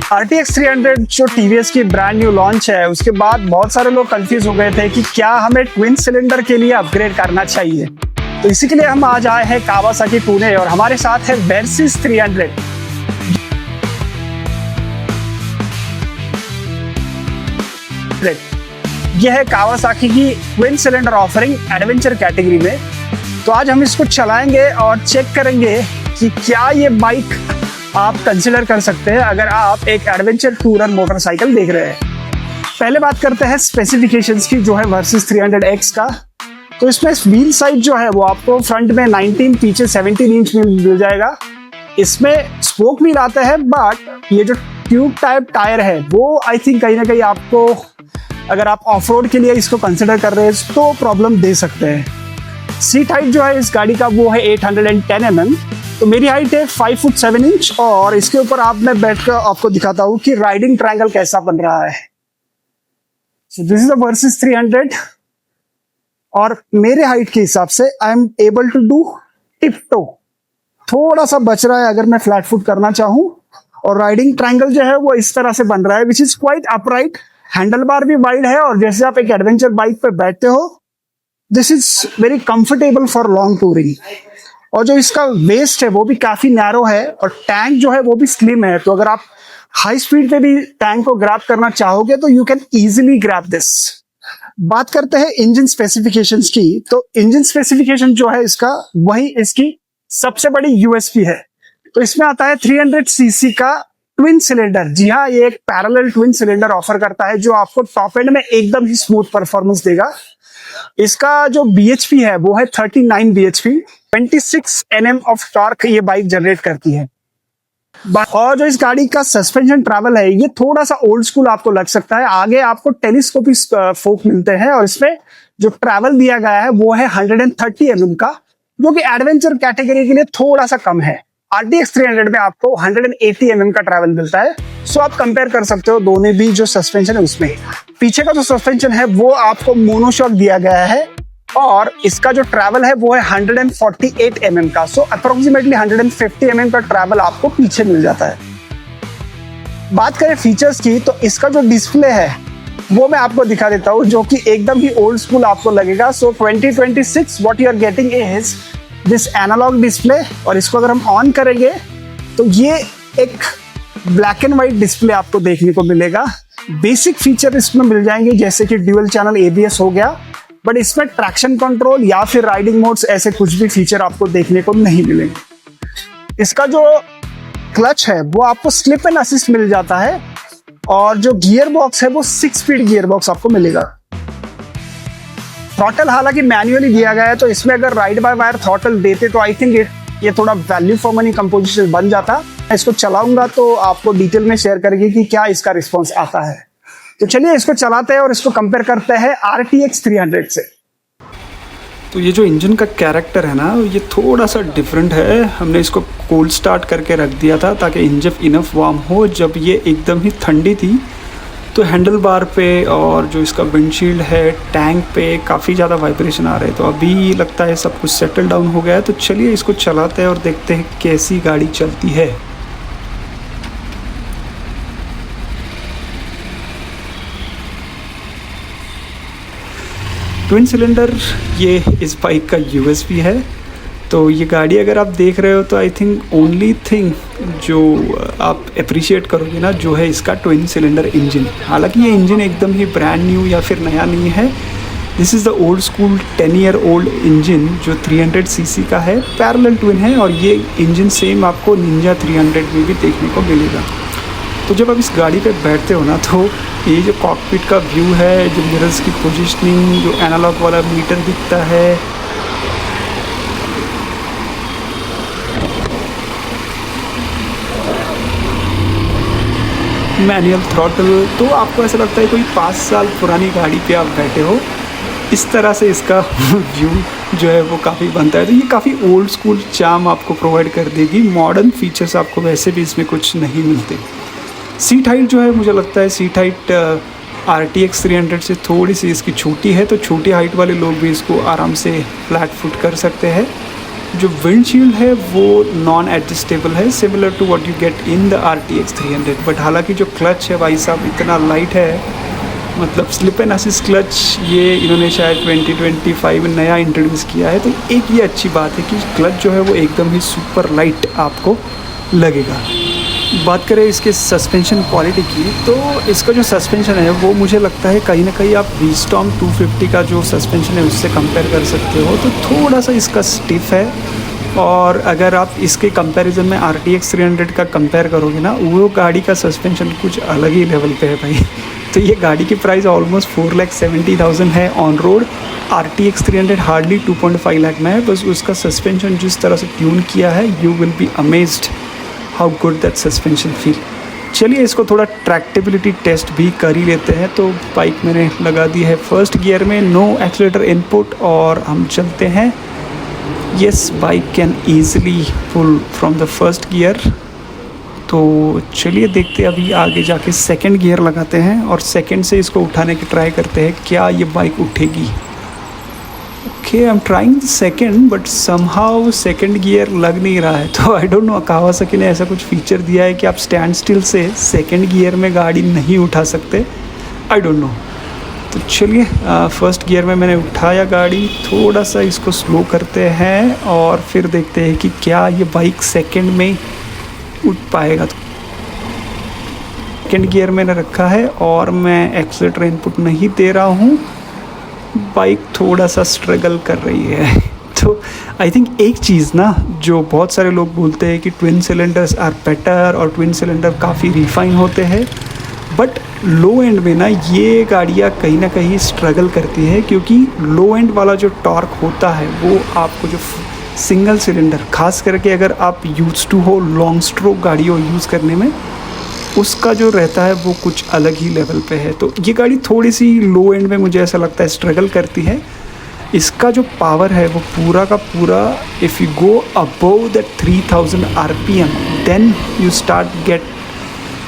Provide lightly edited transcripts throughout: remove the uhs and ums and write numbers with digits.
RTX 300 जो TVS की brand new launch है, उसके बाद बहुत सारे लोग कंफ्यूज हो गए थे कि क्या हमें ट्विन सिलेंडर के लिए अपग्रेड करना चाहिए। तो इसी के लिए हम आज आए हैं कावासाकी पुणे और हमारे साथ है वेर्सिस 300। यह है कावासाकी की twin cylinder offering adventure category में। तो आज हम इसको चलाएंगे और चेक करेंगे कि क्या ये बाइक आप कंसिडर कर सकते हैं अगर आप एक एडवेंचर टूरर मोटरसाइकिल देख रहे हैं। पहले बात करते हैं स्पेसिफिकेशंस की, जो है वर्सिस 300X का। तो इसमें व्हील साइज जो है वो आपको फ्रंट में 19, पीछे 17 इंच में मिल जाएगा। इसमें स्पोक व्हील आता है, बट ये जो ट्यूब टाइप टायर है वो आई थिंक कहीं ना कहीं आपको, अगर आप ऑफ रोड के लिए इसको कंसिडर कर रहे हैं तो प्रॉब्लम दे सकते हैं। सीट हाइट जो है इस गाड़ी का वो है 810 mm। तो मेरी हाइट है 5 फुट 7 इंच और इसके ऊपर मैं बैठकर आपको दिखाता हूँ कि राइडिंग ट्रायंगल कैसा बन रहा है। So this is the versus 300 और मेरे हाइट के हिसाब से I am able to do tip toe. थोड़ा सा बच रहा है अगर मैं फ्लैट फुट करना चाहूँ, और राइडिंग ट्रायंगल जो है वो इस तरह से बन रहा है, which is quite upright. Handle bar भी वाइड है और जैसे आप एक एडवेंचर बाइक पे बैठते हो, this is very comfortable for long touring. और जो इसका वेस्ट है वो भी काफी नैरो है और टैंक जो है वो भी स्लिम है। तो अगर आप हाई स्पीड पे भी टैंक को ग्रैब करना चाहोगे तो you can easily grab this. बात करते हैं इंजन स्पेसिफिकेशंस की। तो इंजन स्पेसिफिकेशन जो है इसका, वही इसकी सबसे बड़ी यूएसपी है। तो इसमें आता है 300cc का ट्विन सिलेंडर। जी हाँ, ये एक पैरेलल ट्विन सिलेंडर ऑफर करता है जो आपको टॉप एंड में एकदम ही स्मूथ परफॉर्मेंस देगा। इसका जो BHP है वो है 39 BHP, 26 Nm ऑफ टॉर्क ये बाइक जनरेट करती है। और जो इस गाड़ी का सस्पेंशन ट्रैवल है ये थोड़ा सा ओल्ड स्कूल आपको लग सकता है। आगे आपको टेलीस्कोपिक फोक मिलते हैं और इसमें जो ट्रैवल दिया गया है वो है 130 mm का, जो कि एडवेंचर कैटेगरी के लिए थोड़ा सा कम है। RTX 300 में आपको 180 mm का ट्रैवल मिलता है। सो आप कंपेयर कर सकते हो दोनों भी जो सस्पेंशन है उसमें। पीछे का जो सस्पेंशन है वो आपको मोनोशॉक दिया गया है और इसका जो ट्रैवल है वो है 148 mm का। सो अप्रोक्सीमेटली 150 mm का ट्रैवल आपको पीछे मिल जाता है। बात करें फीचर्स की, तो इसका जो डिस्प्ले है वो मैं आपको दिखा देता हूँ, जो कि एकदम ही ओल्ड स्कूल आपको लगेगा। So 2026 what you are getting is this analog display. और इसको अगर हम ऑन करेंगे तो ये एक ब्लैक एंड व्हाइट डिस्प्ले आपको देखने को मिलेगा। बेसिक फीचर इसमें मिल जाएंगे जैसे कि ड्यूअल चैनल ABS हो गया, बट इसमें ट्रैक्शन कंट्रोल या फिर राइडिंग मोड्स ऐसे कुछ भी फीचर आपको देखने को नहीं मिलेंगे। इसका जो क्लच है वो आपको स्लिप एंड असिस्ट मिल जाता है और जो गियर बॉक्स है वो 6 स्पीड गियर बॉक्स आपको मिलेगा। थ्रॉटल हालांकि मैन्युअली दिया गया है, तो इसमें अगर राइड बाय वायर थ्रॉटल देते तो आई थिंक ये थोड़ा वैल्यू फॉर मनी कंपोजिशन बन जाता। इसको चलाऊंगा तो आपको डिटेल में शेयर करेंगे कि क्या इसका रिस्पॉन्स आता है। तो चलिए इसको चलाते हैं और इसको कंपेयर करते हैं RTX 300 से। तो ये जो इंजन का कैरेक्टर है ना, ये थोड़ा सा डिफरेंट है। हमने इसको कोल्ड स्टार्ट करके रख दिया था ताकि इंजन इनफ वार्म हो। जब ये एकदम ही ठंडी थी तो हैंडल बार पे और जो इसका विंडशील्ड है, टैंक पे काफ़ी ज़्यादा वाइब्रेशन आ रहे हैं। तो अभी लगता है सब कुछ सेटल डाउन हो गया है। तो चलिए इसको चलाते हैं और देखते हैं कैसी गाड़ी चलती है। ट्विन सिलेंडर ये इस बाइक का USP है। तो ये गाड़ी अगर आप देख रहे हो तो आई थिंक ओनली थिंग जो आप अप्रिशिएट करोगे ना, जो है इसका ट्विन सिलेंडर इंजन। हालांकि ये इंजन एकदम ही ब्रांड न्यू या फिर नया नहीं है। This is the old school 10 year old engine जो 300cc का है, पैरेलल ट्विन है। और ये इंजन सेम आपको निंजा 300 में भी देखने को मिलेगा। तो जब आप इस गाड़ी पे बैठते हो ना, तो ये जो कॉकपिट का व्यू है, जो मिरर्स की पोजीशनिंग, जो एनालॉग वाला मीटर दिखता है, मैनुअल थ्रॉटल, तो आपको ऐसा लगता है कोई 5 साल पुरानी गाड़ी पे आप बैठे हो। इस तरह से इसका व्यू जो है वो काफ़ी बनता है। तो ये काफ़ी ओल्ड स्कूल चार्म आपको प्रोवाइड कर देगी। मॉडर्न फीचर्स आपको वैसे भी इसमें कुछ नहीं मिलते। सीट हाइट जो है, मुझे लगता है सीट हाइट RTX 300 से थोड़ी सी इसकी छोटी है। तो छोटी हाइट वाले लोग भी इसको आराम से फ्लैट फुट कर सकते हैं। जो विंडशील्ड है वो नॉन एडजस्टेबल है, similar to what you get in the RTX 300। But हालांकि जो क्लच है भाई साहब इतना लाइट है, मतलब स्लिप एंड असिस्ट क्लच ये इन्होंने शायद 2025 में नया इंट्रोड्यूस किया है। तो एक ये अच्छी बात है कि क्लच जो है वो एकदम ही सुपर लाइट आपको लगेगा। बात करें इसके सस्पेंशन क्वालिटी की, तो इसका जो सस्पेंशन है वो मुझे लगता है कहीं ना कहीं आप V-Storm 250 का जो सस्पेंशन है उससे कंपेयर कर सकते हो। तो थोड़ा सा इसका स्टिफ है, और अगर आप इसके कंपैरिजन में RTX 300 का कंपेयर करोगे ना, वो गाड़ी का सस्पेंशन कुछ अलग ही लेवल पे है भाई। तो ये गाड़ी की प्राइस ऑलमोस्ट 4,70,000 है on road. RTX 300 hardly 2.5 lakh में है। बस उसका सस्पेंशन जिस तरह से ट्यून किया है, you will be amazed how good that suspension feel. चलिए इसको थोड़ा ट्रैक्टेबिलिटी टेस्ट भी कर ही लेते हैं। तो बाइक मैंने लगा दी है फर्स्ट गियर में, नो एक्सीलरेटर इनपुट, और हम चलते हैं। Yes, bike can easily pull from the first gear. तो चलिए देखते हैं, अभी आगे जाके सेकंड गियर लगाते हैं और सेकंड से इसको उठाने की ट्राई करते हैं, क्या ये बाइक उठेगी। Okay, I am trying second, but somehow second gear लग नहीं रहा है। तो आई डोंट नो, कावासाकी ने ऐसा कुछ फीचर दिया है कि आप stand still say second gear में गाड़ी नहीं उठा सकते। I don't know. तो चलिए फर्स्ट गियर में मैंने उठाया गाड़ी, थोड़ा सा इसको स्लो करते हैं और फिर देखते हैं कि क्या ये बाइक सेकंड में उठ पाएगा। तो सेकंड गियर मैंने रखा है और मैं एक्सीलरेटर इनपुट नहीं दे रहा हूँ। बाइक थोड़ा सा स्ट्रगल कर रही है। तो आई थिंक एक चीज़ ना, जो बहुत सारे लोग बोलते हैं कि ट्विन सिलेंडर्स आर बेटर और ट्विन सिलेंडर काफ़ी रिफाइन होते हैं, बट लो एंड में ना ये गाड़ियाँ कहीं ना कहीं स्ट्रगल करती है, क्योंकि लो एंड वाला जो टॉर्क होता है वो आपको जो सिंगल सिलेंडर, खास करके अगर आप यूज टू हो लॉन्ग स्ट्रोक गाड़ियों यूज़ करने में, उसका जो रहता है वो कुछ अलग ही लेवल पे है। तो ये गाड़ी थोड़ी सी लो एंड में मुझे ऐसा लगता है स्ट्रगल करती है। इसका जो पावर है वो पूरा का पूरा, if you go above the 3000 RPM then you start get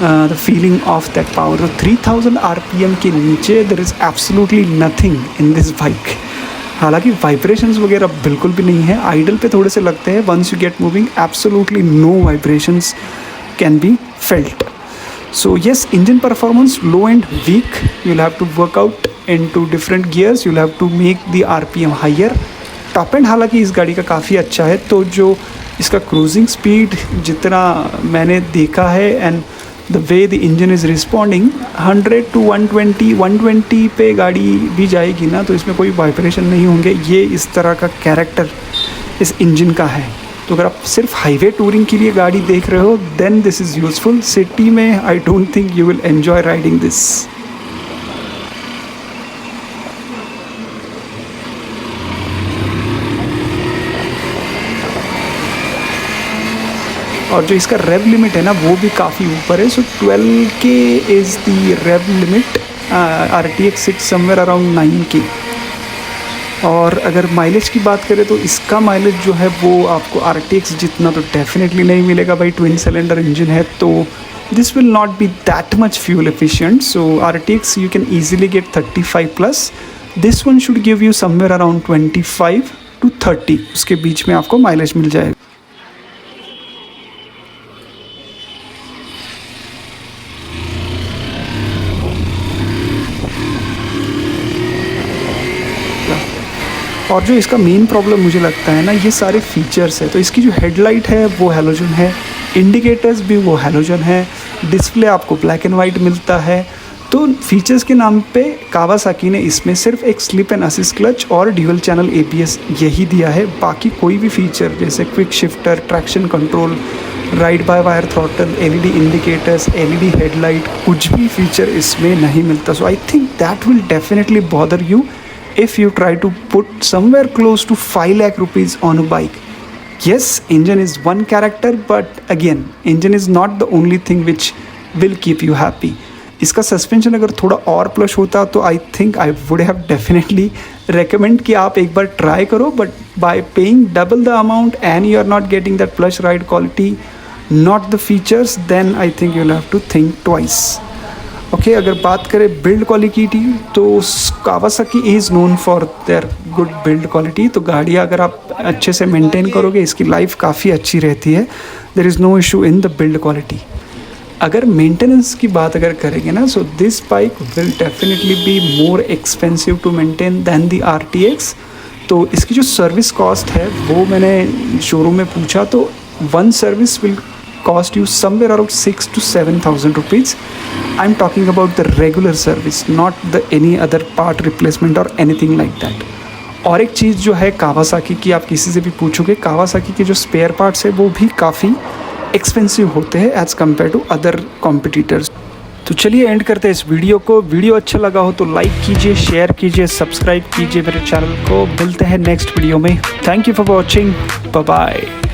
the feeling of that power. तो 3000 RPM के नीचे there is absolutely nothing in this bike. हालांकि वाइब्रेशंस वगैरह बिल्कुल भी नहीं है, आइडल पे थोड़े से लगते हैं। Once you get moving absolutely no vibrations can be felt. So yes, engine performance low and weak. You'll have to work out into different gears. You'll have to make the RPM higher. Top and हालांकि इस गाड़ी का काफ़ी अच्छा है। तो जो इसका क्रूजिंग स्पीड जितना मैंने देखा है and the way the engine is responding, 100 to 120 पे गाड़ी भी जाएगी ना, तो इसमें कोई वाइब्रेशन नहीं होंगे। ये इस तरह का कैरेक्टर इस इंजन का है। तो अगर आप सिर्फ हाईवे टूरिंग के लिए गाड़ी देख रहे हो, then this is useful. City में I don't think you will enjoy riding this. और जो इसका रेव लिमिट है ना वो भी काफ़ी ऊपर है। So 12K is the rev limit, RTX 6 somewhere around 9K। और अगर माइलेज की बात करें तो इसका माइलेज जो है वो आपको RTX जितना तो डेफिनेटली नहीं मिलेगा भाई, ट्विन सिलेंडर इंजन है तो this will not be that much fuel efficient. So RTX you can easily get 35+, this one should give you somewhere around 25 to 30, उसके बीच में आपको माइलेज मिल जाएगा। और जो इसका मेन प्रॉब्लम मुझे लगता है ना, ये सारे फीचर्स है। तो इसकी जो हेडलाइट है वो हैलोजन है, इंडिकेटर्स भी वो हैलोजन है, डिस्प्ले आपको ब्लैक एंड वाइट मिलता है। तो फीचर्स के नाम पे कावासाकी ने इसमें सिर्फ एक स्लिप एंड असिस्ट क्लच और ड्यूअल चैनल ABS यही दिया है। बाकी कोई भी फीचर जैसे quick shifter, traction control, ride by wire throttle, LED indicators, LED headlight, कुछ भी फीचर इसमें नहीं मिलता। So I think that will definitely bother you if you try to put somewhere close to 5 lakh rupees on a bike. Yes, engine is one character, but again, engine is not the only thing which will keep you happy. इसका suspension अगर थोड़ा और plus होता तो I think I would have definitely recommend कि आप एक बार ट्राई करो, but by paying double the amount and you are not getting that plus ride quality, not the features, then I think you will have to think twice. Okay अगर बात करें build quality तो Kawasaki is known for their good build quality. तो गाड़ियाँ अगर आप अच्छे से मेंटेन करोगे इसकी लाइफ काफ़ी अच्छी रहती है। There is no issue in the build quality. अगर मेंटेनेंस की बात अगर करेंगे ना, so this bike will definitely be more expensive to maintain than the RTX। तो इसकी जो सर्विस कॉस्ट है वो मैंने शोरूम में पूछा तो one service will cost you somewhere around 6,000 to 7,000 rupees. I'm talking about the regular service, not the any other part replacement or anything like that. और एक चीज़ जो है कावासाकी की, आप किसी से भी पूछोगे, कावासाकी के जो स्पेयर पार्ट्स है वो भी काफ़ी एक्सपेंसिव होते हैं as compared to other competitors. तो चलिए एंड करते हैं इस वीडियो को। वीडियो अच्छा लगा हो तो लाइक कीजिए, शेयर कीजिए, सब्सक्राइब कीजिए मेरे चैनल को। मिलते हैं नेक्स्ट वीडियो में। Thank you for watching, bye bye.